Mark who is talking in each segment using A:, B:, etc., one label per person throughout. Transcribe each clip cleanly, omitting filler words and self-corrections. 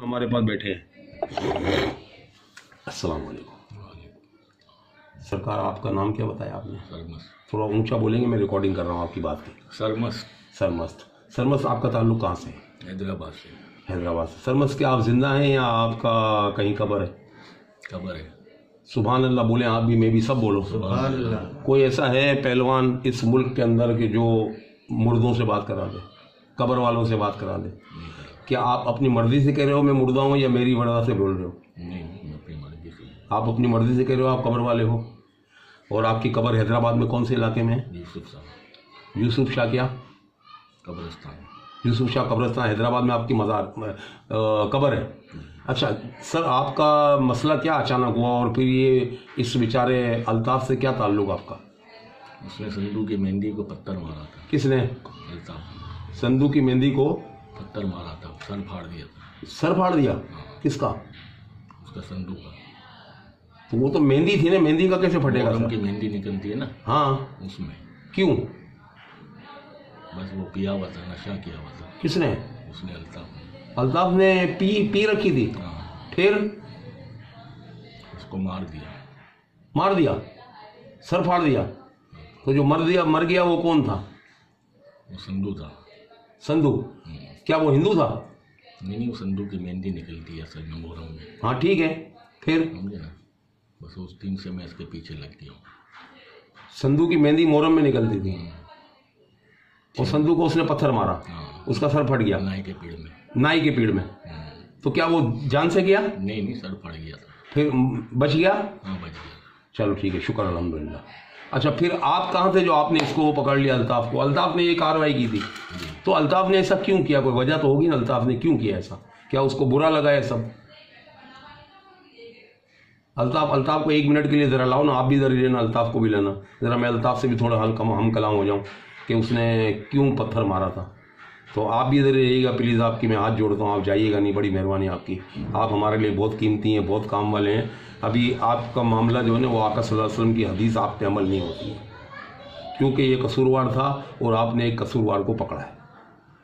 A: हमारे पास बैठे हैं। अस्सलाम वालेकुम। सरकार, आपका नाम क्या बताया आपने?
B: सरमस्त।
A: थोड़ा ऊंचा बोलेंगे, मैं रिकॉर्डिंग कर रहा हूँ आपकी बात की।
B: सरमस्त।
A: सरमस्त। सरमस्त, आपका ताल्लुक कहाँ से है?
B: हैदराबाद से।
A: हैदराबाद से। सरमस्त, क्या आप जिंदा हैं या आपका कहीं कब्र है?
B: कब्र है।
A: सुभान अल्लाह बोले आप भी, मैं भी, सब बोलो
B: सुभान अल्लाह।
A: कोई ऐसा है पहलवान इस मुल्क के अंदर के जो मुर्दों से बात करा दे, कब्र वालों से बात करा दे? क्या आप अपनी मर्जी से कह रहे हो मैं मुर्दा हूँ, या मेरी वजह से बोल रहे हो?
B: नहीं, मैं अपनी मर्जी से।
A: आप अपनी मर्जी से कह रहे हो आप कब्र वाले हो। और आपकी कब्र हैदराबाद में कौन से इलाके में है?
B: यूसुफ साहब।
A: यूसुफ शाह क्या?
B: कब्रिस्तान।
A: यूसुफ शाह कब्रिस्तान हैदराबाद में आपकी मज़ार कब्र है। अच्छा सर, आपका मसला क्या अचानक हुआ, और फिर ये इस बेचारे अल्ताफ़ से क्या ताल्लुक आपका?
B: उसने संधू की मेहंदी को पत्थर मारा था।
A: किसने?
B: अल्ताफ।
A: संधू की मेहंदी को
B: पत्थर मारा था, सर फाड़ दिया था।
A: सर फाड़ दिया? किसका?
B: उसका संधू का।
A: तो वो तो मेहंदी थी ना, मेहंदी का कैसे फटेगा
B: मोहर्रम
A: सर?
B: की मेहंदी निकलती है ना,
A: हाँ,
B: उसमें।
A: क्यों?
B: बस वो पिया हुआ था, नशा किया हुआ था।
A: किसने?
B: उसने, अल्ताफ ने।
A: अल्ताफ ने पी रखी थी?
B: हाँ।
A: फिर
B: उसको मार दिया।
A: मार दिया? सर फाड़ दिया? तो जो मर गया वो कौन था?
B: वो संधू था।
A: संधू? क्या वो हिंदू था?
B: नहीं, वो संधू की मेहंदी निकलती है असल में मोहर्रम में।
A: हाँ ठीक है, फिर?
B: समझे ना, बस उस दिन से मैं इसके पीछे लग गया हूँ।
A: संधू की मेहंदी मोहर्रम में निकलती थी, और संधू को उसने पत्थर मारा,
B: हाँ।
A: उसका सर फट गया
B: नाई के पेड़ में।
A: नाई के पीड़ में। तो क्या वो जान से गया?
B: नहीं, सर फट गया था।
A: फिर बच गया?
B: हाँ, बच गया।
A: चलो ठीक है, शुक्र अल्हम्दुलिल्लाह। अच्छा, फिर आप कहाँ थे जो आपने इसको वो पकड़ लिया अल्ताफ को? अल्ताफ ने ये कार्रवाई की थी, तो अल्ताफ ने ऐसा क्यों किया? कोई वजह तो होगी ना, अल्ताफ ने क्यों किया ऐसा? क्या उसको बुरा लगा है सब? अल्ताफ को 1 मिनट के लिए ज़रा लाओ ना, आप भी इधर लेना, अल्ताफ को भी लेना ज़रा, मैं अल्ताफ से भी थोड़ा हम कलाम हो जाऊँ कि उसने क्यों पत्थर मारा था। तो आप भी इधर रहिएगा प्लीज़, आपकी मैं हाथ जोड़ता हूँ, आप जाइएगा नहीं, बड़ी मेहरबानी आपकी। आप हमारे लिए बहुत कीमती हैं, बहुत काम वाले हैं। अभी आपका मामला जो है ना, वो आका सल्लल्लाहु अलैहि वसल्लम की हदीस आप पे अमल नहीं होती है, क्योंकि ये कसूरवार था और आपने एक कसूरवार को पकड़ा है,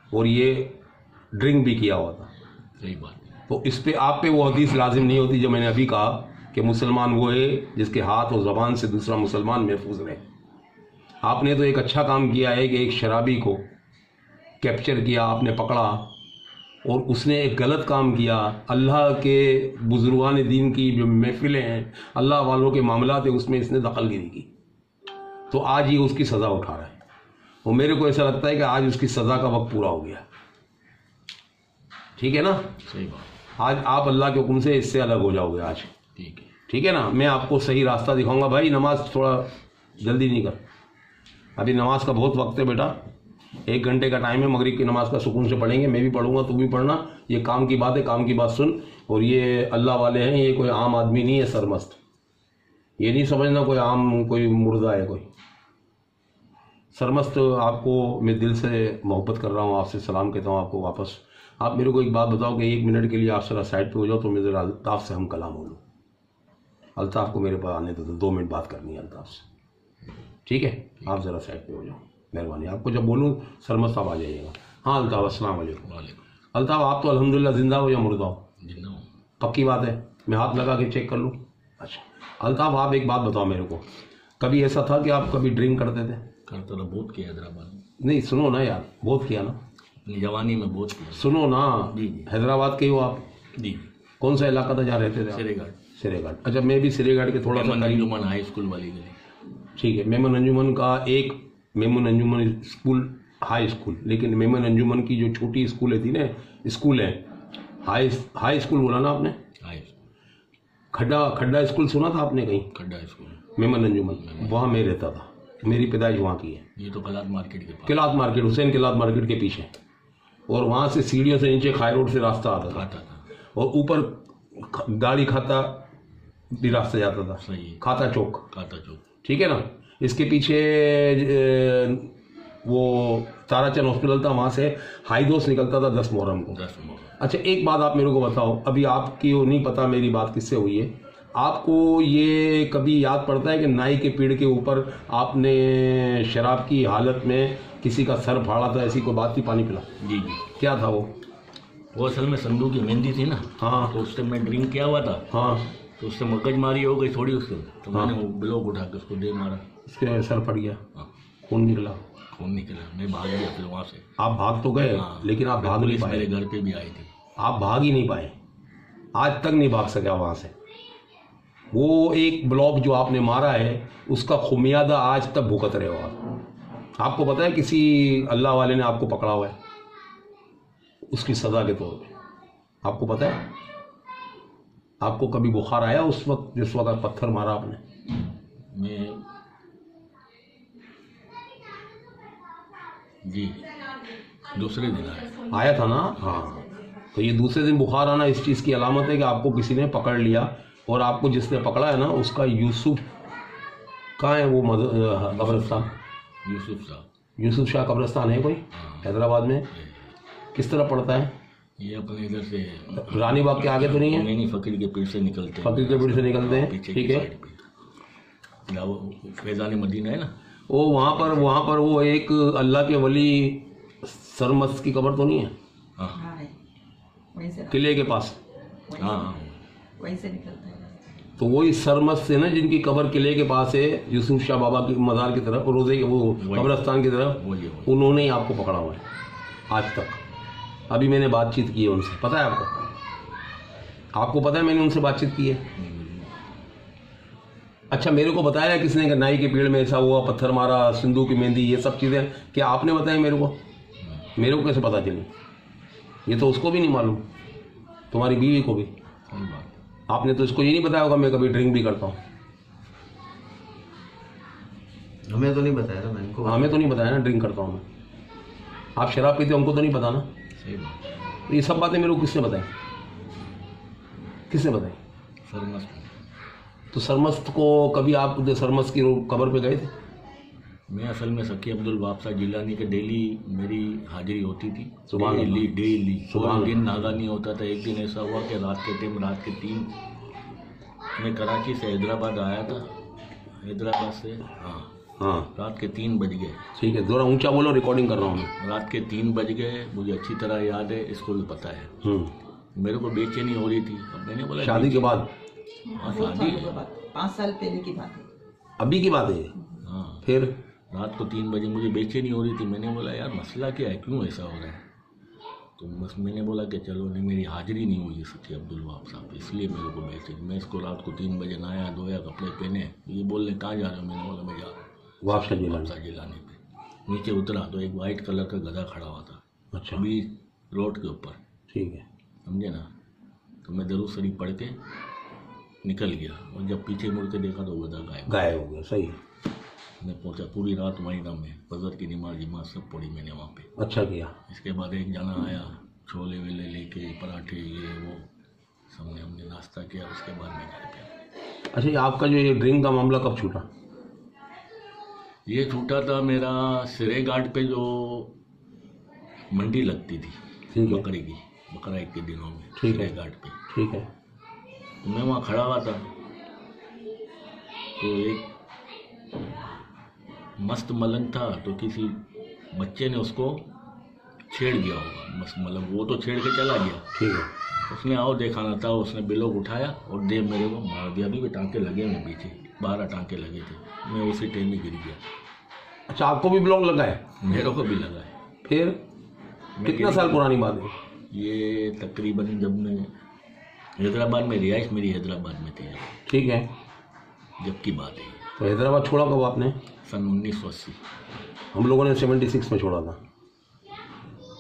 A: और ये ड्रिंक भी किया हुआ था।
B: सही बात।
A: तो इस पे आप पे वो हदीस लाजिम नहीं होती जो मैंने अभी कहा कि मुसलमान वो है जिसके हाथ और ज़बान से दूसरा मुसलमान महफूज रहे। आपने तो एक अच्छा काम किया है कि एक शराबी को कैप्चर किया, आपने पकड़ा, और उसने एक गलत काम किया। अल्लाह के बुजुर्गान दीन की जो महफिलें हैं, अल्लाह वालों के मामलात है, उसमें इसने दखलगिरी की, तो आज ये उसकी सज़ा उठा रहा है। और मेरे को ऐसा लगता है कि आज उसकी सज़ा का वक्त पूरा हो गया। ठीक है ना?
B: सही बात।
A: आज आप अल्लाह के हुक्म से इससे अलग हो जाओगे आज।
B: ठीक है।
A: ठीक है ना? मैं आपको सही रास्ता दिखाऊंगा। भाई नमाज थोड़ा जल्दी नहीं कर, अभी नमाज का बहुत वक्त है बेटा, 1 घंटे का टाइम है, मगरिब की नमाज का सुकून से पढ़ेंगे, मैं भी पढ़ूंगा, तू भी पढ़ना। ये काम की बात है, काम की बात सुन। और ये अल्लाह वाले हैं, ये कोई आम आदमी नहीं है सरमस्त, ये नहीं समझना कोई आम कोई मुर्दा है कोई सरमस्त। आपको मैं दिल से मोहब्बत कर रहा हूँ, आपसे सलाम कहता हूँ आपको वापस। आप मेरे को एक बात बताओ कि 1 मिनट के लिए आप जरा साइड पे हो जाओ, तो मैं ज़रा अल्ताफ़ से हम कलाम हो लूँ। अल्ताफ़ को मेरे पास आने दो, 2 मिनट बात करनी है अल्ताफ़ से। ठीक है, आप ज़रा साइड पे हो जाओ, मेहरबानी। आपको जब बोलूँ सरमस्त आप आ जाइएगा। हाँ अल्ताफ़, अस्सलाम वालेकुम।
B: वालेकुम।
A: अल्ताफ़, आप तो अल्हम्दुलिल्लाह ज़िंदा हो या मुर्दा हो?
B: जिंदा हूँ।
A: पक्की बात है? मैं हाथ लगा के चेक कर लूँ? अच्छा अल्ताफ़, आप एक बात बताओ मेरे को, कभी ऐसा था कि आप कभी ड्रिंक करते थे?
B: करता था, बहुत किया हैदराबाद में।
A: नहीं सुनो ना यार, बहुत किया ना,
B: अपनी जवानी में बहुत किया।
A: सुनो ना।
B: जी।
A: हैदराबाद के हो आप?
B: जी।
A: कौन सा इलाका था जहाँ रहते थे आप?
B: सिरेघाट।
A: सिरेघाट। अच्छा, मैं भी सिरेघाट के थोड़ा सा करीब।
B: अंजुमन हाई स्कूल वाली गली।
A: ठीक है, मेमन अंजुमन का एक मेमन अंजुमन स्कूल, हाई स्कूल, लेकिन मेमन अंजुमन की जो छोटी स्कूलें थी ना, स्कूल है, हाई स्कूल बोला ना आपने?
B: हाई
A: खड्डा स्कूल सुना था आपने कहीं?
B: खड्डा स्कूल।
A: मेमन अंजुमन, वहाँ मैं रहता था, मेरी पैदाइश वहाँ की है।
B: ये तो कलात मार्केट के पास।
A: किलात मार्केट, हुसैन किलात मार्केट के पीछे, और वहाँ से सीढ़ियों से नीचे खाई रोड से रास्ता आता था,
B: आता था।
A: और ऊपर गाड़ी खाता भी रास्ता जाता था।
B: सही।
A: खाता चौक।
B: खाता चौक।
A: ठीक है ना? इसके पीछे वो ताराचंद हॉस्पिटल था, वहाँ से हाई दोस्त निकलता था 10 मुहर्रम को।
B: 10 मुहर्रम।
A: अच्छा एक बात आप मेरे को बताओ, अभी आपकी वो नहीं पता मेरी बात किससे हुई है, आपको ये कभी याद पड़ता है कि नाई के पेड़ के ऊपर आपने शराब की हालत में किसी का सर फाड़ा था? ऐसी कोई बात थी? पानी पिला?
B: जी जी।
A: क्या था वो?
B: वो असल में संधू की मेहंदी थी ना,
A: हाँ
B: तो उससे मैं ड्रिंक किया हुआ था,
A: हाँ,
B: तो उससे मगजमारी हो गई थोड़ी उसको, तो
A: हाँ।
B: मैंने वो ब्लॉक उठा के उसको दे मारा।
A: इसके असर पड़ गया,
B: हाँ,
A: खून निकला।
B: खून निकला, मैं भाग गया फिर वहाँ से।
A: आप भाग तो गए,
B: हाँ,
A: लेकिन आप
B: फिर
A: भाग नहीं
B: पुलिस
A: पाए।
B: मेरे घर पे भी आई थी।
A: आप भाग ही नहीं पाए, आज तक नहीं भाग सके वहां से। वो एक ब्लॉक जो आपने मारा है उसका खुमियादा आज तक भुगत रहे हो आप। आपको पता है किसी अल्लाह वाले ने आपको पकड़ा हुआ है उसकी सजा के तौर पे, आपको पता है? आपको कभी बुखार आया उस वक्त जिस वक्त पत्थर मारा आपने?
B: मैं जी दूसरे दिन
A: आया था ना। हाँ, तो ये दूसरे दिन बुखार आना इस चीज़ की अलामत है कि आपको किसी ने पकड़ लिया, और आपको जिसने पकड़ा है ना उसका यूसुफ कहाँ है वो कब्रिस्तान? यूसुफ शाह कब्रिस्तान है कोई हैदराबाद में? किस तरह पड़ता है?
B: ये अपने इधर से
A: रानी बाग के आगे तो नहीं है?
B: नहीं, फकीर के पीर से निकलते हैं।
A: फकीर के पीर से निकलते हैं, ठीक है।
B: फैजान मदीना है ना,
A: वो वहाँ पर वो एक अल्लाह के वली सरमस्त की कब्र तो नहीं है?
B: हाँ,
A: किले के पास।
B: हाँ,
C: वहीं से निकलता है।
A: तो वही सरमस्त से ना जिनकी कब्र किले के पास है, यूसुफ शाह बाबा की मज़ार की तरफ, रोजे वो कब्रिस्तान की तरफ, उन्होंने ही आपको पकड़ा हुआ है आज तक। अभी मैंने बातचीत की है उनसे, पता है आपको? आपको पता है मैंने उनसे बातचीत की है? अच्छा, मेरे को बताया किसने कि नाई के पेड़ में ऐसा हुआ, पत्थर मारा, सिंधु की मेहंदी, ये सब चीज़ें क्या आपने बताया मेरे को? मेरे को कैसे पता चली? ये तो उसको भी नहीं मालूम, तुम्हारी बीवी को भी। आपने तो इसको ये नहीं बताया होगा मैं कभी ड्रिंक भी करता हूँ।
D: हमें तो नहीं बताया ना, मैंने को।
A: हमें तो नहीं बताया ना ड्रिंक करता हूँ मैं। आप शराब पीते हो, हमको तो नहीं पता ना।
B: सही बात।
A: तो ये सब बातें मेरे को किसने बताई? किसने बताई?
B: सरमस्त।
A: तो सरमस्त को कभी आप सरमस्त की कब्र पे गए थे?
B: मैं असल में सकी अब्दुल वापसा जिलानी के डेली मेरी हाजिरी होती थी,
A: सुभान अल्लाह।
B: डेली।
A: सुभान
B: दिन नागा नहीं होता था। एक दिन ऐसा हुआ कि रात के 3 मैं कराची से हैदराबाद आया था, हैदराबाद से
A: हाँ,
B: रात के 3 बज गए।
A: ठीक है, थोड़ा ऊंचा बोलो, रिकॉर्डिंग कर रहा हूँ मैं।
B: रात के 3 बज गए, मुझे अच्छी तरह याद है, इसको भी पता है। मेरे को बेचैनी हो रही थी। अब मैंने बोला
A: शादी के बाद?
B: हाँ, शादी है,
C: 5 साल पहले की बात है।
A: अभी की बात है?
B: हाँ।
A: फिर
B: रात को 3 बजे मुझे बेचैनी हो रही थी। मैंने बोला यार मसला क्या है, क्यों ऐसा हो रहा है? तो बस मैंने बोला कि चलो नहीं, मेरी हाजिरी नहीं हुई सकी अब्दुल वाप साहब, इसलिए मेरे को बेचैनी। मैं इसको रात को 3 बजे नहाया धोया, कपड़े पहने, ये बोलने कहाँ जा रहे हो? मैंने बोला मैं जा रहा हूँ
A: वापसा
B: जिलाने पे। नीचे उतरा तो एक वाइट कलर का गधा खड़ा हुआ था,
A: अच्छा,
B: बीच रोड के ऊपर,
A: ठीक है,
B: समझे ना। तो मैं दरूद शरीफ पढ़ के निकल गया, और जब पीछे मुड़ के देखा तो गधा
A: गायब हो गया। सही है,
B: मैं पहुंचा, पूरी रात वहीं रहा मैं, फजर की नमाज सब पढ़ी मैंने वहाँ पे।
A: अच्छा किया।
B: इसके बाद एक जना आया, छोले वेले लेके, पराठे ये वो, सबने हमने नाश्ता किया। उसके बाद मैं घर पे आया।
A: अच्छा, ये आपका जो ये ड्रिंक का मामला कब छूटा?
B: ये छूटा था मेरा सिरे घाट पे जो मंडी लगती थी,
A: ठीक है,
B: बकरी की, बकरा ईद के दिनों में,
A: ठीक है,
B: सिरे घाट पे।
A: ठीक है।
B: तो मैं वहाँ खड़ा हुआ था, तो एक मस्त मलंग था, तो किसी बच्चे ने उसको छेड़ दिया होगा। मस्त मलंग वो तो छेड़ के चला गया,
A: ठीक है।
B: उसने आओ देखा ना था, उसने बिलोक उठाया और दे मेरे को मार दिया। अभी भी टांके लगे हुए पीछे, 12 टांके लगे थे। मैं उसी टाइम में गिर गया।
A: अच्छा, आपको भी ब्लॉक लगा है?
B: मेरे को भी लगा है।
A: फिर कितना साल पुरानी बात है
B: ये? तकरीबन जब मैं हैदराबाद में, रिहाइश मेरी हैदराबाद में थी,
A: ठीक है,
B: जब की बात है।
A: तो हैदराबाद छोड़ा कब आपने?
B: सन 1980।
A: हम लोगों ने 76 में छोड़ा था।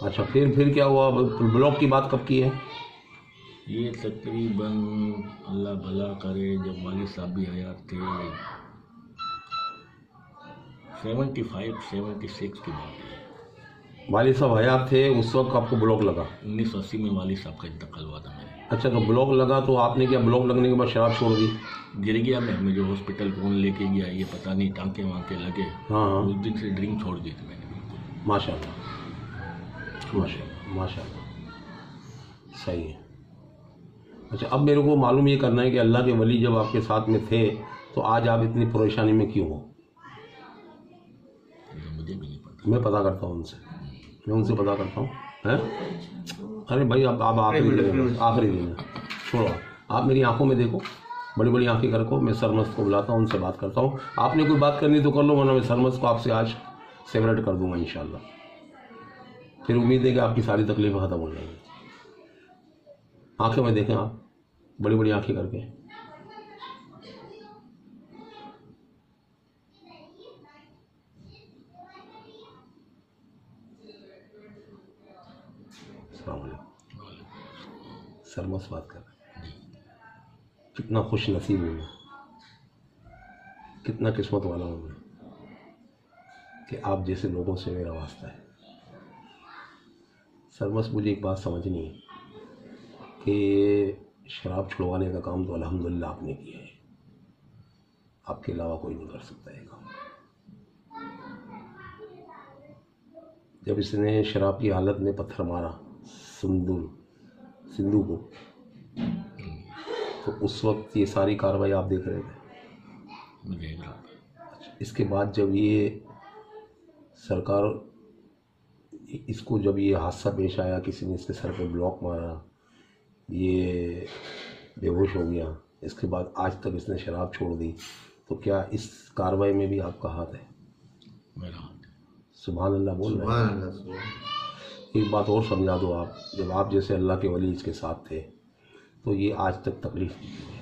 A: अच्छा, फिर क्या हुआ? ब्लॉक की बात कब की है?
B: ये तकरीबन अल्लाह भला करे जब वालिद साहब भी हयात थे, 75-76 की बात है।
A: वालिद साहब हयात थे उस वक्त आपको ब्लॉक लगा?
B: 1980 में वालिद साहब का इंतकाल हुआ था मेरे।
A: अच्छा, तो ब्लॉक लगा तो आपने क्या ब्लॉक लगने के बाद शराब छोड़ दी?
B: गिर गया मैं, मुझे हॉस्पिटल कौन लेके गया ये पता नहीं, टांके वांके लगे।
A: हाँ,
B: उस दिन से ड्रिंक छोड़ दी थी मैंने बिल्कुल।
A: माशाल्लाह, माशाल्लाह, माशाल्लाह, सही है। अच्छा, अब मेरे को मालूम ये करना है कि अल्लाह के वली जब आपके साथ में थे तो आज आप इतनी परेशानी में क्यों हो?
B: मुझे भी नहीं पता।
A: मैं पता करता हूँ उनसे, मैं उनसे पता करता हूँ। हैं? अरे भाई अब आखिरी दिन है, आखिरी दिन है, छोड़ो। आप मेरी आंखों में देखो, बड़ी बड़ी आंखें करको। मैं सरमस्त को बुलाता हूँ, उनसे बात करता हूँ। आपने कोई बात करनी तो कर लो, वरना मैं सरमस्त को आपसे आज सेपरेट कर दूंगा इंशाल्लाह। फिर उम्मीद है कि आपकी सारी तकलीफें ख़त्म हो जाएंगी। आंखें में देखें आप, बड़ी बड़ी आंखें करके। सरमस्त बात कर रहे हैं। कितना खुश नसीब हूँ मैं, कितना किस्मत वाला हूँ मैं कि आप जैसे लोगों से मेरा वास्ता है। सरमस्त, मुझे एक बात समझनी है कि शराब छुड़वाने का काम तो अल्हम्दुलिल्लाह आपने किया है, आपके अलावा कोई नहीं कर सकता है काम। जब इसने शराब की हालत में पत्थर मारा सिंधु को, तो उस वक्त ये सारी कार्रवाई आप देख रहे थे?
B: मैं देख रहा था।
A: इसके बाद जब ये सरकार, इसको जब ये हादसा पेश आया, किसी ने इसके सर पे ब्लॉक मारा, ये बेहोश हो गया, इसके बाद आज तक इसने शराब छोड़ दी, तो क्या इस कार्रवाई में भी आपका हाथ है?
B: मेरा हाथ है।
A: सुभान अल्लाह बोल रहे हैं। एक बात और समझा दो आप, जब आप जैसे अल्लाह के वली इसके साथ थे तो ये आज तक तकलीफ नहीं हुई।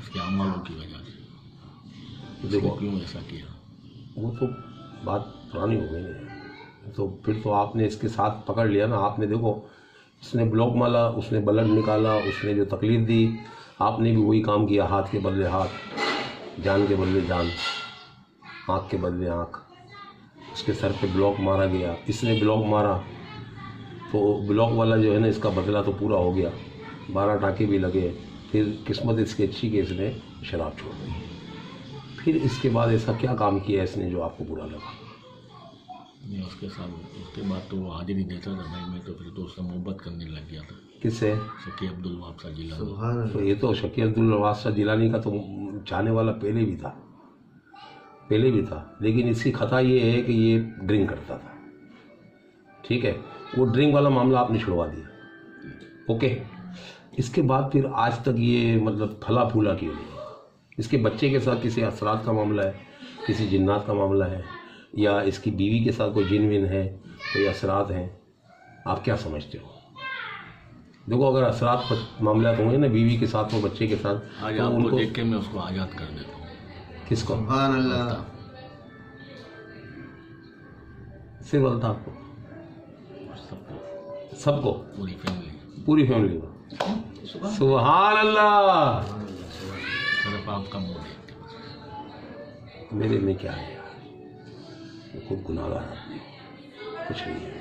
B: उसके अमलों की वजह से।
A: देखो
B: क्यों ऐसा किया,
A: वो तो बात पुरानी हो गई है, तो फिर तो आपने इसके साथ पकड़ लिया ना। आपने देखो, इसने ब्लॉक मारा, उसने ब्लड निकाला, उसने जो तकलीफ दी, आपने भी वही काम किया। हाथ के बदले हाथ, जान के बदले जान, आँख के बदले आँख। उसके सर पे ब्लॉक मारा गया, इसने ब्लॉक मारा, तो ब्लॉक वाला जो है ना, इसका बदला तो पूरा हो गया, 12 टाँके भी लगे। फिर किस्मत इसकी अच्छी कि इसने शराब छोड़ दी। फिर इसके बाद ऐसा क्या काम किया इसने जो आपको बुरा लगा?
B: नहीं, उसके साथ उसके बाद तो वो हाजिरी देता था भाई, मैं तो फिर तो उससे मोहब्बत करने लग गया था।
A: किससे?
B: शकी अब्दुल वहाब शाह जिलानी।
A: तो ये तो शकी अब्दुल वहाब शाह जिलानी का तो चाहने वाला पहले भी था, लेकिन इसकी खता ये है कि ये ड्रिंक करता था। ठीक है, वो ड्रिंक वाला मामला आपने छुड़वा दिया, ओके। इसके बाद फिर आज तक ये मतलब फला फूला क्यों नहीं? इसके बच्चे के साथ किसी असरात का मामला है, किसी जिन्नात का मामला है, या इसकी बीवी के साथ कोई जिन विन है, कोई असरात हैं? आप क्या समझते हो? देखो, अगर असरात मामला तो होंगे ना बीवी के साथ और बच्चे के साथ,
B: आज
A: तो
B: आपको
A: उनको
B: देख के मैं उसको आज़ाद कर देता हूँ।
A: किसको?
D: सुभान अल्लाह।
A: सिर्फ बोलता आपको? सबको? पूरी फैमिली को? सुभान अल्लाह।
B: सिर्फ आपका मुँह देखते हैं।
A: मेरे में क्या है यार, मैं खुद गुनाहगार आदमी, कुछ नहीं है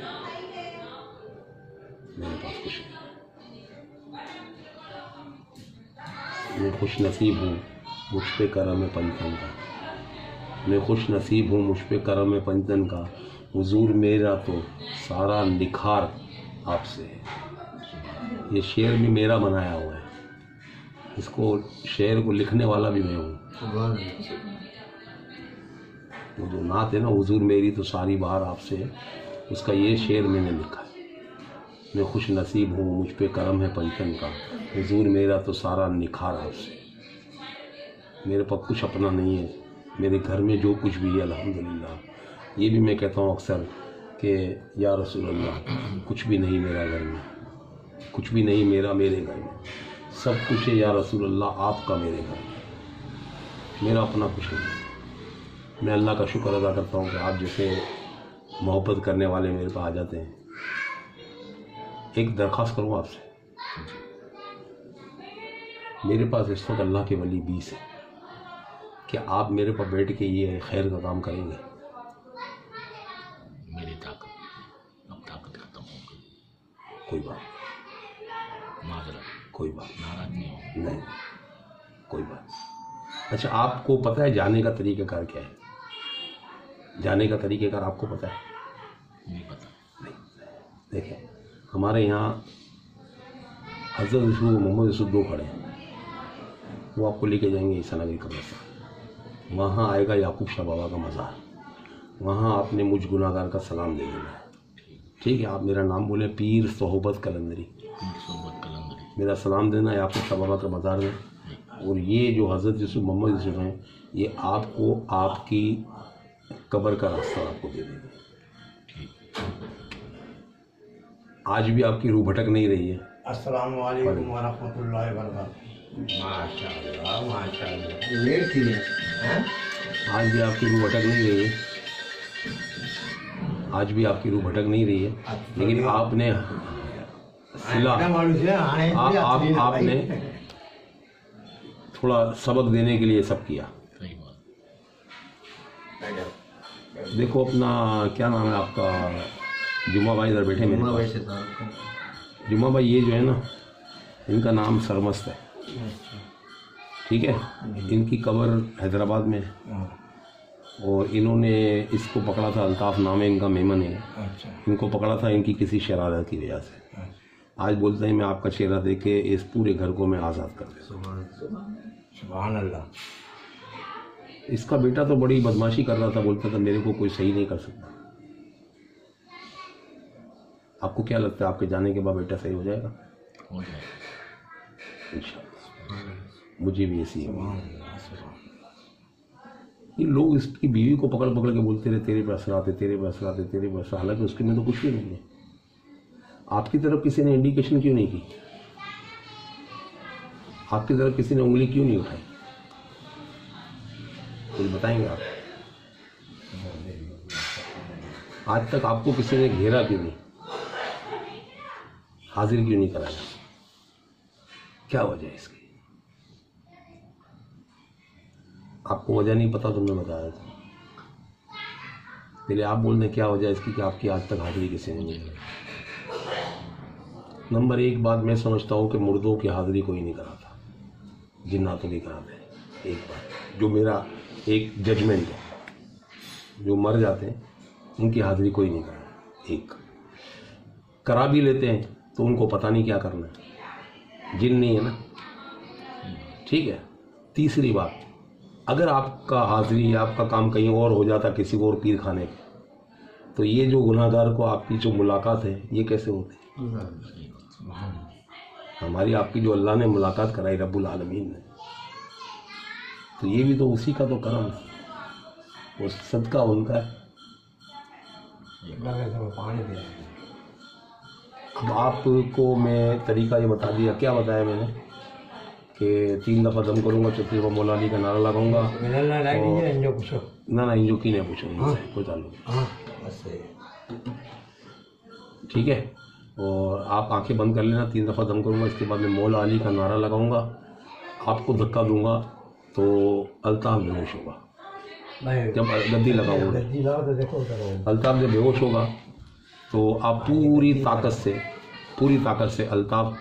A: मेरे पास, कुछ नहीं। मैं खुश नसीब हूँ, मुझ पे करम है पंचतन का। मैं खुश नसीब हूँ, मुझ पे करम है पंचतन का। हुजूर मेरा तो सारा निखार आपसे है। ये शेर भी मेरा बनाया हुआ है, इसको शेर को लिखने वाला भी मैं हूँ। वो जो नात है ना, हुजूर मेरी तो सारी बाहर आपसे है, उसका ये शेर मैंने लिखा है। मैं खुश नसीब हूँ, मुझ पे करम है पंचतन का। हुजूर मेरा तो सारा निखार आपसे। मेरे पास कुछ अपना नहीं है, मेरे घर में जो कुछ भी है अल्हम्दुलिल्लाह। ये भी मैं कहता हूँ अक्सर कि या रसूल अल्लाह, कुछ भी नहीं मेरा घर में, कुछ भी नहीं मेरा मेरे घर में, सब कुछ है या रसूल अल्लाह आपका मेरे घर में, मेरा अपना कुछ नहीं। मैं अल्लाह का शुक्र अदा करता हूँ कि आप जैसे मोहब्बत करने वाले मेरे पास आ जाते हैं। एक दरख्वास्त करूँ आपसे, मेरे पास इस वक्त अल्लाह के वली 20 है, क्या आप मेरे पास बैठ के ये खैर का काम करेंगे?
B: मेरी ताकत, अब ताकत खत्म हो गई।
A: कोई बात नहीं,
B: माजरा,
A: कोई बात
B: नाराज नहीं हो।
A: नहीं, कोई बात नहीं। अच्छा, आपको पता है जाने का तरीक़ाकार क्या है? जाने का तरीक़ाकार आपको पता है?
B: नहीं पता।
A: नहीं। देखें, हमारे यहाँ हज़रत मोहम्मद यूसुफ दो खड़े हैं, वो आपको लेके जाएंगे ईसा नगरी कब्रिस्तान। वहाँ आएगा याकूब शाह बाबा का मज़ार, वहाँ आपने मुझ गुनाहगार का सलाम दे देना है, ठीक है, आप मेरा नाम बोले पीर सोहबत कलंदरी,
B: पीर सोहबत कलंदरी।
A: मेरा सलाम देना है आपको सबाबत रमज़ान में। और ये जो हज़रत यूसुफ मोहम्मद यूसुफ हैं, ये आपको आपकी कब्र का रास्ता आपको दे देंगे। आज भी आपकी रूह भटक नहीं रही है।
E: अस्सलामु अलैकुम व रहमतुल्लाहि व बरकातुहू। माशाअल्लाह माशाअल्लाह। लेट थी हैं?
A: आज भी आपकी रूह भटक नहीं रही है, आज भी आपकी रूह भटक नहीं रही है, लेकिन आपने सिला आपने थोड़ा सबक देने के लिए सब किया।
B: सही बात।
A: देखो अपना क्या नाम है आपका, जुम्मा भाई इधर बैठे मेरे
D: जुम्मा भाई
A: पास।
D: से था।
A: जुम्मा भाई ये जो है ना, इनका नाम सरमस्त है, ठीक है। इनकी कब्र हैदराबाद में है और इन्होंने इसको पकड़ा था, अल्ताफ़ नाम है इनका, मेमन है।
E: अच्छा
A: इनको पकड़ा था इनकी किसी शरारत की वजह से। आज बोलते हैं मैं आपका चेहरा देख के इस पूरे घर को मैं आज़ाद कर दूँ।
E: सुभान अल्लाह।
A: इसका बेटा तो बड़ी बदमाशी कर रहा था, बोलता था मेरे को कोई सही नहीं कर सकता। आपको क्या लगता है आपके जाने के बाद बेटा सही हो जाएगा?
B: हो जाए
A: इंशाअल्लाह, मुझे भी ऐसी है। ये लोग इसकी बीवी को पकड़ पकड़ के बोलते रहे तेरे पे असराते, तेरे पे असराते, तेरे पे असर, हालांकि उसके में तो कुछ भी नहीं है। आपकी तरफ किसी ने इंडिकेशन क्यों नहीं की? आपकी तरफ किसी ने उंगली क्यों नहीं उठाई? कुछ बताएंगे आप? आज तक आपको किसी ने घेरा क्यों नहीं, हाजिर क्यों नहीं कराया? क्या वजह है इसकी? आपको वजह नहीं पता तो मैं बताया था। पहले आप बोल दें क्या वजह है इसकी कि आपकी आज तक हाजिरी किसी ने नहीं कराई। नंबर एक बात मैं समझता हूँ कि मुर्दों की हाजिरी कोई नहीं कराता, जिन्नातों की कराते हैं। एक बात जो मेरा एक जजमेंट है, जो मर जाते हैं उनकी हाजिरी कोई नहीं कराता। एक करा भी लेते हैं तो उनको पता नहीं क्या करना है, जिन नहीं है ना, ठीक है। तीसरी बात, अगर आपका हाजिरी आपका काम कहीं और हो जाता, किसी और पीर खाने पे, तो ये जो गुनाहगार को आपकी जो मुलाकात है ये कैसे होती? हमारी आपकी जो अल्लाह ने मुलाकात कराई रब्बुल आलमीन ने, तो ये भी तो उसी का तो करम है, वो सदका उनका है।
E: पानी दे।
A: अब आपको मैं तरीका ये बता दिया, क्या बताया मैंने कि 3 दफ़ा दम करूँगा, चौथी दफ़ा मौला अली का नारा लगाऊंगा। ना इंजो की नहीं पूछूंगा, कोई ताल्लुक, ठीक है। और आप आंखें बंद कर लेना, 3 दफ़ा दम करूँगा, इसके बाद मैं मौला अली का नारा लगाऊंगा, आपको धक्का दूंगा तो अल्ताफ़ बेहोश होगा। जब गद्दी लगाऊंगा, अल्ताफ़ जब बेहोश होगा तो आप पूरी ताकत से अल्ताफ़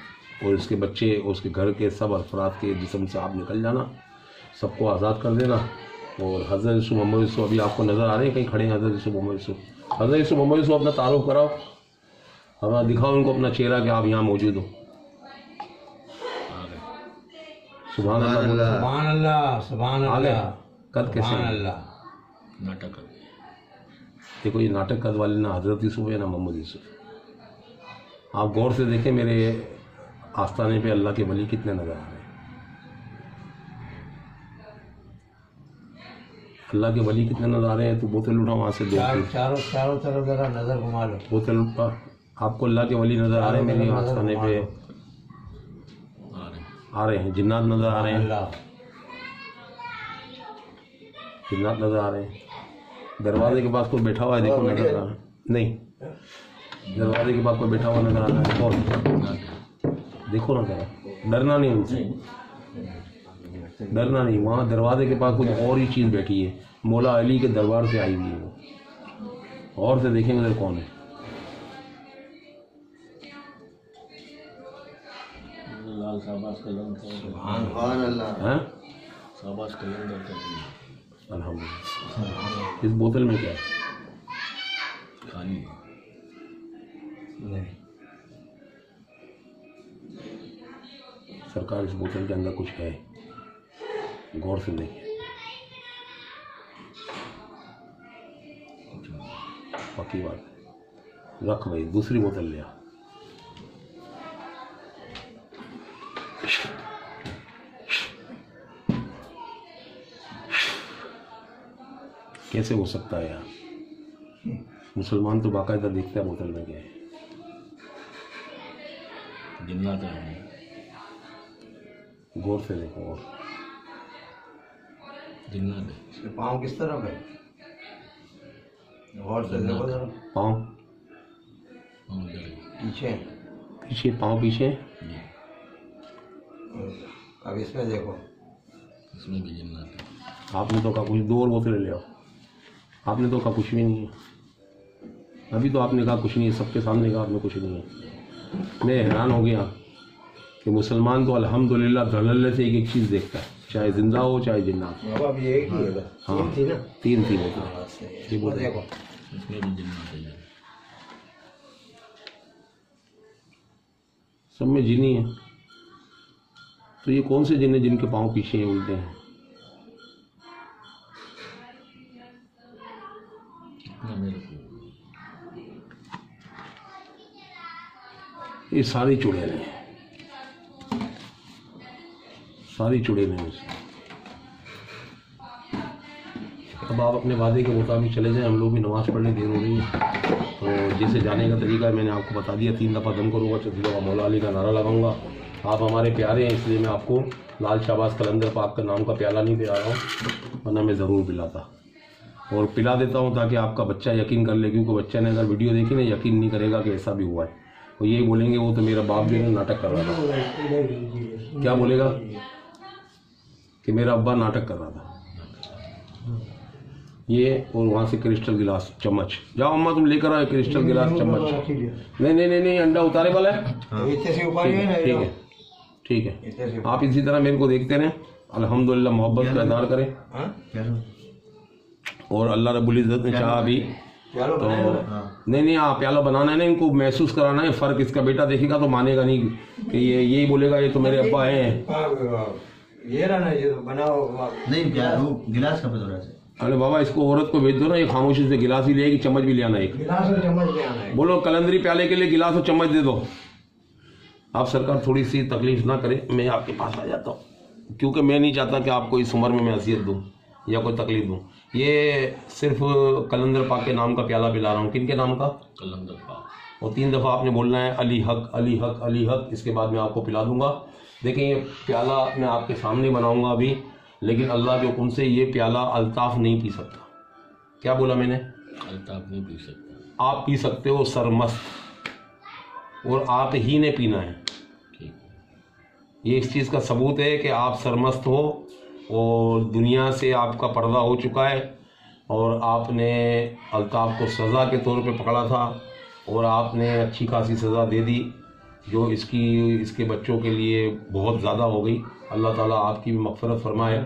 A: और उसके बच्चे और उसके घर के सब अफराद के जिस्म से आप निकल जाना, सबको आज़ाद कर देना। और हज़रत यूसुफ मोहम्मद यूसुफ अभी आपको नज़र आ रहे हैं कहीं खड़े हैं? हज़रत यूसुफ मोहम्मद यूसुफ अपना तारुफ कराओ, हमें दिखाओ उनको अपना चेहरा कि आप यहाँ मौजूद हो। सुभान अल्लाह,
E: सुभान अल्लाह, सुभान
A: आ गए।
E: अल्लाह,
A: कद कैसे
E: सुभान
A: है?
E: अल्लाह।
B: नाटक।
A: देखो ये नाटक कद वाले ना हज़रत यूसुफ है ना मोहम्मद यूसुफ। आप गौर से देखें मेरे आस्थाने पे अल्लाह के वली कितने नज़र आ रहे हैं। अल्लाह के वली कितने नज़र आ रहे हैं? तो बोतल उठाओ वहाँ से, दो
E: चारों तरफ जरा नजर घुमा लो।
A: बोतल उठा, आपको अल्लाह के वली नज़र आ रहे हैं मेरे आस्थाने पे? आ रहे हैं। जिन्नात नज़र आ रहे हैं, जिन्नात नज़र आ रहे हैं। दरवाजे के पास कोई बैठा हुआ है, देखो नज़र आ रहा है? नहीं, दरवाजे के पास कोई बैठा हुआ नज़र आ रहा है? कौन? देखो ना जरा, डरना नहीं उनसे, डरना नहीं। वहाँ दरवाजे के पास कुछ और ही चीज़ बैठी है, मौला अली के दरबार से आई हुई है वो। और से देखेंगे उधर कौन है।
B: लाल शाबाश कलम
D: सुभान अल्लाह।
A: हैं?
B: शाबाश कलम
A: अल्हम्दुलिल्लाह। इस बोतल में क्या है?
B: खाली
E: नहीं,
A: सरकार इस बोतल के अंदर कुछ है, गौर से देखिए। पक्की बात है। रख भाई, दूसरी बोतल ले आ। कैसे हो सकता है यार? मुसलमान तो बाकायदा देखता है बोतल में क्या है।
B: जिन्ना तो है,
A: गौर से देखो। और
B: जिन्ना है।
E: इसके पाँव किस तरफ है? और से देखो जरा।
A: पाँव
E: पीछे।
A: पीछे, पाँव पीछे।
B: जी,
E: अब इसमें देखो।
B: इसमें भी जिन्ना है।
A: आपने तो कहा कुछ, 2 और बोतलें ले आओ। आपने तो कहा कुछ भी नहीं है। अभी तो आपने कहा कुछ नहीं है, सबके सामने कहा आपने कुछ नहीं है। मैं हैरान हो गया कि मुसलमान तो अल्हम्दुलिल्लाह धड़ल्ले से एक एक चीज़ देखता है, चाहे जिंदा हो चाहे जिन्नात।
E: बाबा भी एक ही है।
A: हाँ,
E: 3 थी ना?
A: 3 थी बोतलें।
E: हाँ, सही है।
A: ये बोतल
E: देखो।
B: इसमें भी जिन्ना है।
A: सब में जिनी है। तो ये कौन से जिन है जिनके पाँव पीछे हैं, उल्टे हैं?
B: इतना मेरे को
A: ये सारी चुड़ैल हैं, सारी चुड़ैल हैं उसमें। अब आप अपने वादे के मुताबिक चले जाएं, हम लोग भी नमाज़ पढ़ने देर हो रही है। तो जैसे जाने का तरीका है मैंने आपको बता दिया। 3 दफ़ा दम करूँगा, 4थी दफ़ा मौला अली का नारा लगाऊंगा। आप हमारे प्यारे हैं इसलिए मैं आपको लाल शाहबाज कलंदर पाक का नाम का प्याला नहीं पिला रहा हूँ, वरना मैं ज़रूर पिलाता। और पिला देता हूँ ताकि आपका बच्चा यकीन कर ले, क्योंकि बच्चे ने अगर वीडियो देखी ना यकीन नहीं करेगा कि ऐसा भी हुआ है। वो यही बोलेंगे वो तो मेरा बाप जो है नाटक कर रहा था। क्या बोलेगा? कि मेरा अब्बा नाटक कर रहा था। ये और वहाँ से क्रिस्टल गिलास चम्मच, जाओ अम्मा तुम लेकर आओ क्रिस्टल गिलास चम्मच। नहीं, अंडा उतारे वाला है। ठीक है, ठीक है। आप इसी तरह मेरे को देखते रहें, अल्हम्दुलिल्लाह मोहब्बत का इज़हार करें। और अल्लाह रब्बुल इज़्ज़त ने चाहा अभी तो नहीं हाँ, प्याला बनाना है ना, इनको महसूस कराना है फ़र्क। इसका बेटा देखेगा तो मानेगा नहीं कि ये यही बोलेगा ये तो मेरे अब्बा हैं।
E: ये रहा ना, ये तो बनाओ
D: नहीं गिलास का पता है।
A: अरे बाबा इसको औरत को भेज दो ना, ये खामोशी से गिलास भी लेगी, चम्मच भी ले आना। एक
E: गिलास और चम्मच ले आना है।
A: बोलो कलंदरी प्याले के लिए गिलास और चम्मच दे दो। आप सरकार थोड़ी सी तकलीफ ना करें, मैं आपके पास आ जाता हूँ, क्योंकि मैं नहीं चाहता कि आपको इस उम्र में मैं असियत दूँ या कोई तकलीफ दूँ। ये सिर्फ कलंदर पाक के नाम का प्याला पिला रहा हूँ। किन के नाम का?
B: कलंदर पाक।
A: और 3 दफ़ा आपने बोलना है अली हक अली हक अली हक। इसके बाद मैं आपको पिला दूंगा। देखिए ये प्याला मैं आपके सामने बनाऊंगा अभी, लेकिन अल्लाह के हुक्म से ये प्याला अल्ताफ़ नहीं पी सकता। क्या बोला मैंने?
B: अल्ताफ़ नहीं पी सकता।
A: आप पी सकते हो सरमस्त, और आप ही ने पीना है।
B: ठीक,
A: ये इस चीज़ का सबूत है कि आप सरमस्त हो और दुनिया से आपका पर्दा हो चुका है, और आपने अल्ताफ़ को सज़ा के तौर पे पकड़ा था और आपने अच्छी खासी सज़ा दे दी, जो इसके बच्चों के लिए बहुत ज़्यादा हो गई। अल्लाह ताला आपकी भी मग़फ़िरत फरमाए,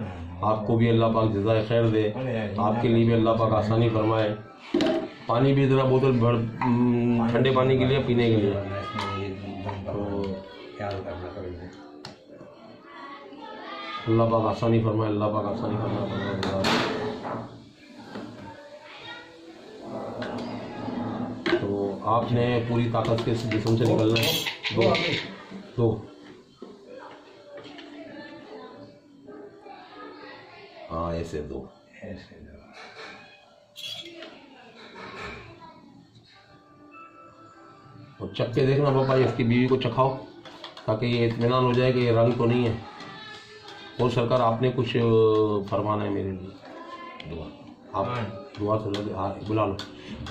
A: आपको भी अल्लाह पाक जज़ाए खैर दे, आपके लिए भी अल्लाह पाक आसानी फरमाए। पानी भी ज़रा बोतल भर, ठंडे पानी के लिए, पीने के लिए। तो अल्लाह पाक आसानी फरमाए, अल्लाह पाक आसानी फरमाए। तो आपने पूरी ताकत के जिस्म से निकलना है। दो हाँ ऐसे दो। और चख के देखना पापा, इसकी बीवी को चखाओ ताकि ये इत्मीनान हो जाए कि ये रंग तो नहीं है। और सरकार आपने कुछ फरमाना है मेरे लिए? दुआ, आप दुआ तो लगे, बुला लो।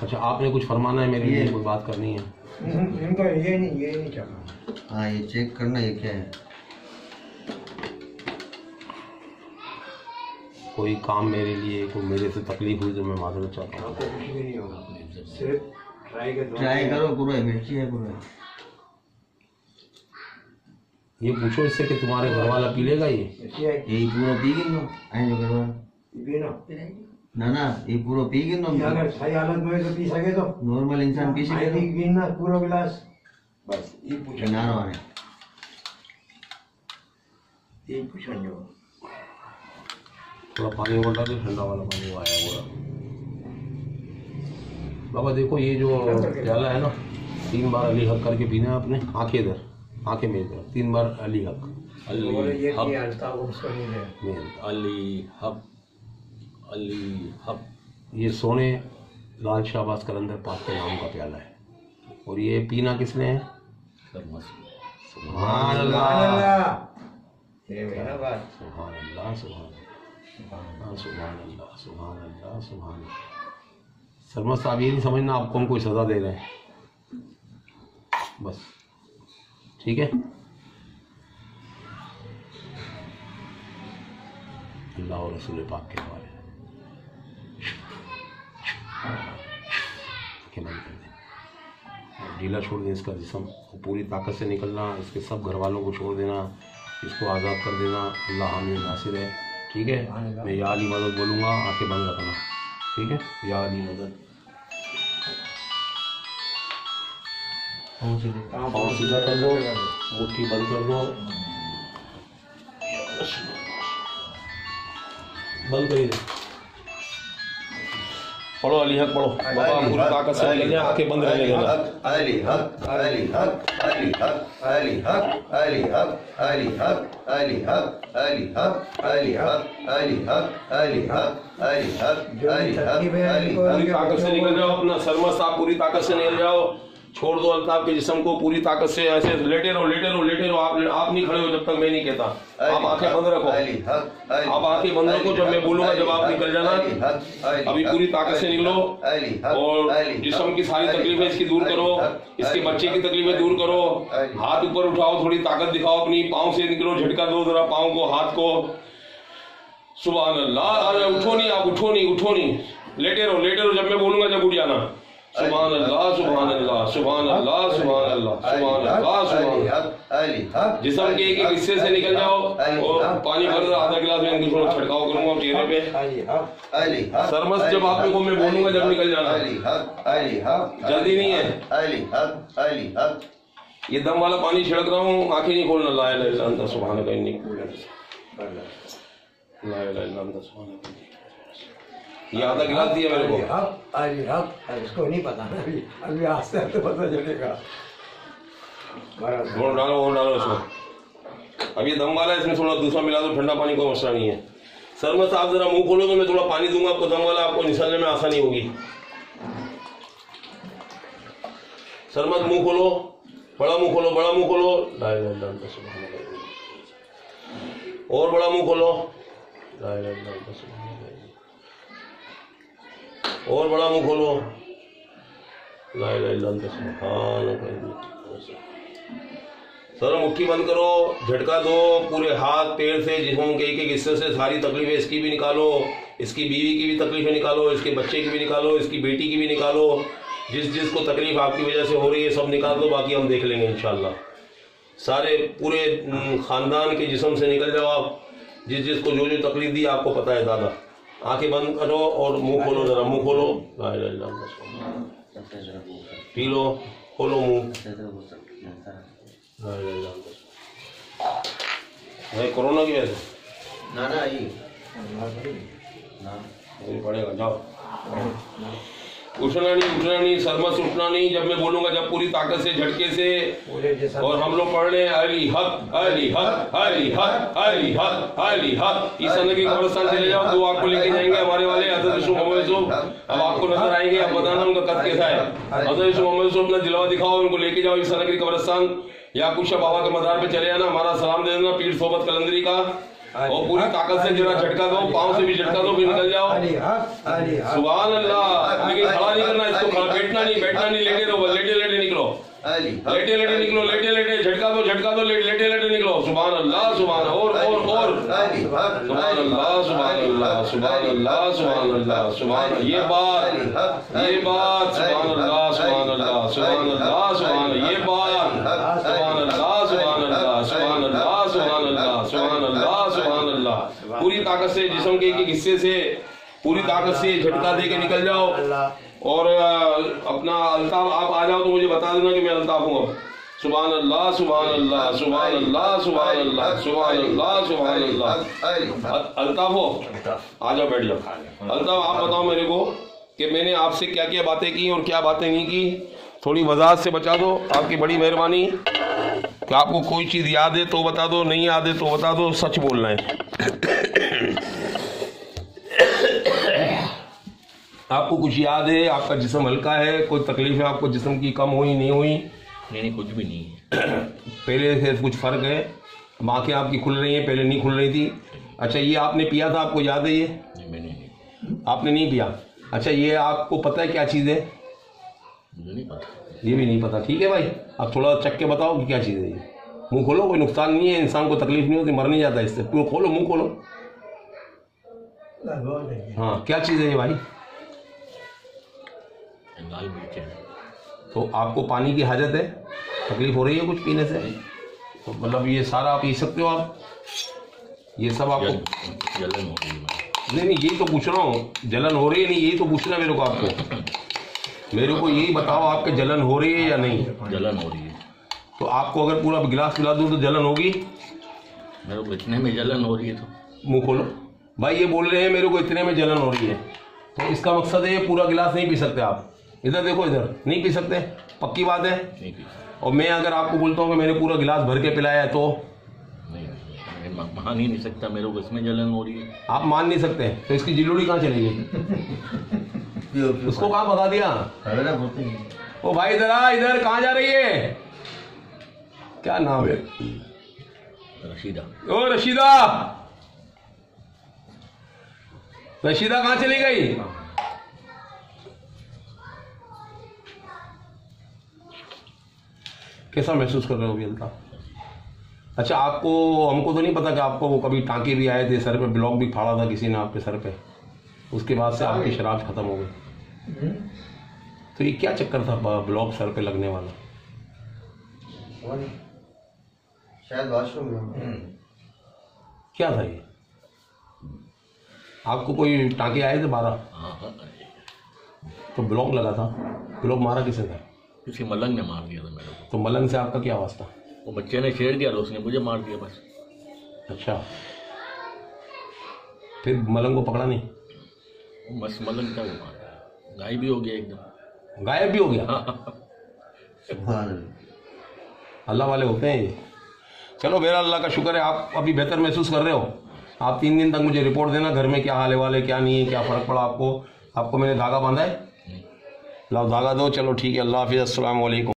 A: अच्छा आपने कुछ फरमाना है मेरे लिए, कोई बात करनी है?
E: इनको ये नहीं चखा।
D: हाँ ये चेक करना ये क्या है।
A: कोई काम मेरे लिए, कोई मेरे से तकलीफ हुई तो मैं माजरत चाहता हूँ।
E: कुछ भी नहीं होगा, सिर्फ
D: ट्राई करो। पूरा मिर्ची है पूरा।
A: ये पूछो इससे कि तुम्हारे घर वाला पी लेगा ये?
D: यही पूरा पी गिनो आए जो करवा ना ये पूरा पी गिनो।
E: अगर सही हालत में तो पी सके तो
D: नॉर्मल इंसान पी सके तो
E: गिनना पूरा गिलास। बस ये पूछो
D: ना वाले
E: ये पूछो जो
A: थोड़ा पानी और डाल दो, ठंडा वाला पानी वो आया पूरा। बाबा देखो ये जो प्याला है ना, 3 बार अली हक करके पीना है आपने। आंखें इधर, आंखें मेरी तरफ, 3 बार अली हक,
B: अली हक, अली हक, अली हक।
A: ये सोने लाल शाहबाज कलंदर पाक के नाम का प्याला है। और ये पीना किसने है? सुभान अल्लाह, सुभान अल्लाह, सुभान अल्लाह, सुभान अल्लाह, सुभान अल्लाह, सुभान अल्लाह। सरमद साहब ये नहीं समझना आपको हम कोई सजा दे रहे हैं, बस ठीक है। अल्लाह और रसूल पाक के हवाले बंद कर दें, ढीला छोड़ दें इसका जिस्म, पूरी ताकत से निकलना, इसके सब घर वालों को छोड़ देना, इसको आज़ाद कर देना। अल्लाह हामी नासिर है, ठीक है। मैं या अली मदद बोलूँगा, आंखें बंद रखना, ठीक है। या अली मदद, पाँव सीधा कर दो, मुट्ठी बंद कर दो, बंद करिए, पढ़ो अली हक पढ़ो बाबा, पूरी ताकत से निकल जाए, आंखें बंद रहने देना।
D: अली हक, अली हक, अली हक, अली हक, अली हक, अली हक, अली हक, अली हक, अली हक, अली हक, अली हक, अली हक, अली हक, अली हक।
A: पूरी ताकत से निकल जाओ, अपना सरमस्त आप पूरी ताकत से निकल जाओ, छोड़ दो अल्ताफ के जिस्म को, पूरी ताकत से ऐसे लेटे रहो, लेटे रहो, लेटे रहो। आप नहीं खड़े हो जब तक मैं नहीं कहता, आप आंखें बंद रखो, आप आंखें बंद रखो, जब मैं बोलूंगा जब आप निकल जाना। अभी पूरी ताकत से निकलो और जिस्म की सारी तकलीफें इसकी दूर करो, इसके बच्चे की तकलीफें दूर करो। हाथ ऊपर उठाओ, थोड़ी ताकत दिखाओ अपनी, पाँव से निकलो, झटका दो जरा पाँव को, हाथ को। सुभान अल्लाह, उठो नहीं, आप उठो नहीं, उठो नहीं, लेटे रहो, लेटे रहो, जब मैं बोलूंगा जब उठ जाना। सुभान अल्लाह, सुभान अल्लाह, सुभान अल्लाह, सुभान अल्लाह, सुभान अल्लाह, सुभान अल्लाह। जिस्म के एक हिस्से से निकल जाओ और पानी भर आधा गिलास में इनको थोड़ा छिड़काव करूंगा चेहरे पे। सरमस्त जब आप लोगों में बोलूंगा जब निकल जाना, जल्दी नहीं है। ये दम वाला पानी छिड़क रहा हूँ, आंखें नहीं खोलना। ला इलाहा इल्ला अंता सुब्हानका इन्नी ला इलाहा इल्ला अंता सुब्हानका। ये आधा गिलास दिया मेरे को।
E: इसको नहीं पता ना, अभी आस्ते आस्ते पता चलेगा।
A: और डालो इसमें। अब ये दम वाला है, इसमें थोड़ा दूसरा मिला दो, ठंडा पानी कोई मसला नहीं है। सरमस्त आप जरा मुंह खोलो तो मैं थोड़ा पानी दूंगा आपको, दम वाला आपको निकालने में आसानी होगी। सरमस्त मुंह खोलो, बड़ा मुंह खोलो, बड़ा मुंह खोलो, ला इलाहा इल्ला अंता सुब्हानका। और बड़ा मुंह खोलो, ला इलाहा इल्ला अंता सुब्हानका। और बड़ा मुंह खोलो, ला इलाहा इल्ला अंता सुब्हानका। सर मुट्ठी बंद करो, झटका दो पूरे हाथ पैर से, जिस्म के एक एक हिस्से से सारी तकलीफें इसकी भी निकालो, इसकी बीवी की भी तकलीफें निकालो, इसके बच्चे की भी निकालो, इसकी बेटी की भी निकालो। जिसको तकलीफ आपकी वजह से हो रही है सब निकाल दो, बाकी हम देख लेंगे इंशाल्लाह। सारे पूरे खानदान के जिस्म से निकल जाओ आप, जिसको जो जो तकलीफ दी आपको पता है दादा। आंखें बंद करो और मुंह खोलो, जरा मुंह खोलो, ला इलाहा इल्ला अंता। पी लो, खोलो मुंह, भाई कोरोना की वजह से
D: ना
A: ये पड़ेगा। जाओ, उठना नहीं, सरमस्त उठना नहीं। जब मैं बोलूंगा जब पूरी ताकत से, झटके से। और हम लोग पढ़ रहे हैं अली हक, अली हक, अली हक, अली हक, अली हक। ईसा नबी कब्रिस्तान चले जाओ, दो आपको लेके जाएंगे हमारे वाले हज़रत मोहम्मद यूसुफ। अब आपको नजर आएंगे, अब बताना उनका कद कैसा है। हज़रत मोहम्मद यूसुफ अपना जलवा दिखाओ, उनको लेके जाओ ईसा नबी कब्रिस्तान या कुछ बाबा के मज़ार पे चले आना, हमारा सलाम दे देना पीर सोबत कलंदरी का, और पूरी ताकत से जरा झटका दो, पाँव से भी झटका दो, फिर निकल जाओ। सुभान अल्लाह। लेकिन खड़ा नहीं करना इसको, खड़ा बैठना नहीं, लेटे रहो, लेटे लेटे निकलो, लेटे लेटे निकलो, लेटे लेटे झटका दो, लेटे लेटे निकलो। सुभान अल्लाह, सुभान। और सुभान अल्लाह, सुभान अल्लाह, सुभान अल्लाह, सुभान अल्लाह, सुभान। ये बात सुभान अल्लाह, सुभान अल्लाह, सुभान अल्लाह, सुभान। ये बात सुभान अल्लाह, सुभान अल्लाह, सुभान अल्लाह, सुभान अल्लाह, सुभान अल्लाह, सुभान अल्लाह। पूरी ताकत से जिस्म के एक एक हिस्से से पूरी ताकत से झटका दे के निकल जाओ। और अपना अल्ताफ आप आ जाओ तो मुझे बता देना कि मैं अल्ताफ हूँ। सुभान अल्लाह, सुभान अल्लाह, सुभान अल्लाह, सुभान अल्लाह, सुभान अल्लाह, सुभान अल्लाह। अल्ताफ हो, आ जाओ, बैठ जाओ। अल्ताफ आप बताओ मेरे को, कि मैंने आपसे क्या क्या बातें की और क्या बातें नहीं की, थोड़ी वजाहत से बचा दो, आपकी बड़ी मेहरबानी। कि आपको कोई चीज़ याद है तो बता दो, नहीं याद है तो बता दो, सच बोलना है। आपको कुछ याद है, आपका जिस्म हल्का है, कोई तकलीफ है आपको जिस्म की, कम हुई नहीं हुई?
B: नहीं, कुछ भी नहीं है।
A: पहले से कुछ फ़र्क है? आँखें आपकी खुल रही हैं, पहले नहीं खुल रही थी। अच्छा, ये आपने पिया था, आपको याद है ये?
B: नहीं, मैंने नहीं।
A: आपने नहीं पिया? अच्छा, ये आपको पता है क्या चीज़ है?
B: मुझे नहीं पता।
A: ये भी नहीं पता। ठीक है भाई, आप थोड़ा चख के बताओ कि क्या चीज़ है ये। मुंह खोलो, कोई नुकसान नहीं है, इंसान को तकलीफ नहीं होती, मर नहीं जाता इससे। पूरा खोलो, मुंह खोलो। हाँ, क्या चीज़ है ये भाई?
B: लाल मिर्च है।
A: तो आपको पानी की हाजत है? तकलीफ हो रही है कुछ पीने से? तो मतलब ये सारा आप पी सकते हो आप? ये सब आपको
B: जलन हो रही है?
A: नहीं, यही तो पूछ रहा हूँ, जलन हो रही है? नहीं, यही तो पूछना है मेरे को आपको। मेरे को यही बताओ, आपके जलन हो रही है या नहीं?
B: जलन हो रही है।
A: तो आपको अगर पूरा गिलास पिला दूँ तो जलन होगी?
B: मेरे को इतने में जलन हो रही है। तो
A: मुंह खोलो भाई, ये बोल रहे हैं मेरे को इतने में जलन हो रही है, तो इसका मकसद है पूरा गिलास नहीं पी सकते आप। इधर देखो, इधर नहीं पी सकते, पक्की बात है?
B: नहीं पी।
A: और मैं अगर आपको बोलता हूँ कि मैंने पूरा गिलास भर के पिलाया है तो?
B: नहीं, मैं मान ही नहीं सकता, मेरे को इसमें जलन हो रही है।
A: आप मान नहीं सकते तो इसकी जिलोड़ी कहाँ चलेगी? उसको कहाँ बता दिया? ओ भाई इधर आ, इधर कहाँ जा रही है? क्या नाम है?
B: रशीदा।
A: ओ रशीदा, रशीदा कहाँ चली गई? कैसा महसूस कर रहे हो अभी अल्ताफ? अच्छा, आपको, हमको तो नहीं पता कि आपको वो कभी टांके भी आए थे, सर पे ब्लॉक भी फाड़ा था किसी ने आपके सर पे, उसके बाद से आपकी शराब खत्म हो गई। तो ये क्या चक्कर था ब्लॉक सर पे लगने वाला?
D: शायद वॉशरूम में।
A: क्या था ये? आपको कोई टांके आए थे 12?
B: हाँ।
A: तो ब्लॉक लगा था, ब्लॉक मारा किसे था?
B: किसी मलंग ने मार दिया था मेरे को।
A: तो मलंग से आपका क्या वास्ता?
B: वो बच्चे ने छेड़ दिया तो उसने मुझे मार दिया बस।
A: अच्छा, फिर मलंग को पकड़ा नहीं?
B: बस मलंग था, वो मार दिया, गायब भी हो गया एकदम।
A: गायब भी हो गया? अल्लाह वाले होते हैं ये। चलो मेरा अल्लाह का शुक्र है, आप अभी बेहतर महसूस कर रहे हो। आप 3 दिन तक मुझे रिपोर्ट देना घर में क्या हाल है वाले, क्या नहीं है, क्या फ़र्क पड़ा आपको। आपको मैंने धागा बांधा है? लाओ धागा दो। चलो ठीक है, अल्लाह हाफिज़, अस्सलाम वालेकुम।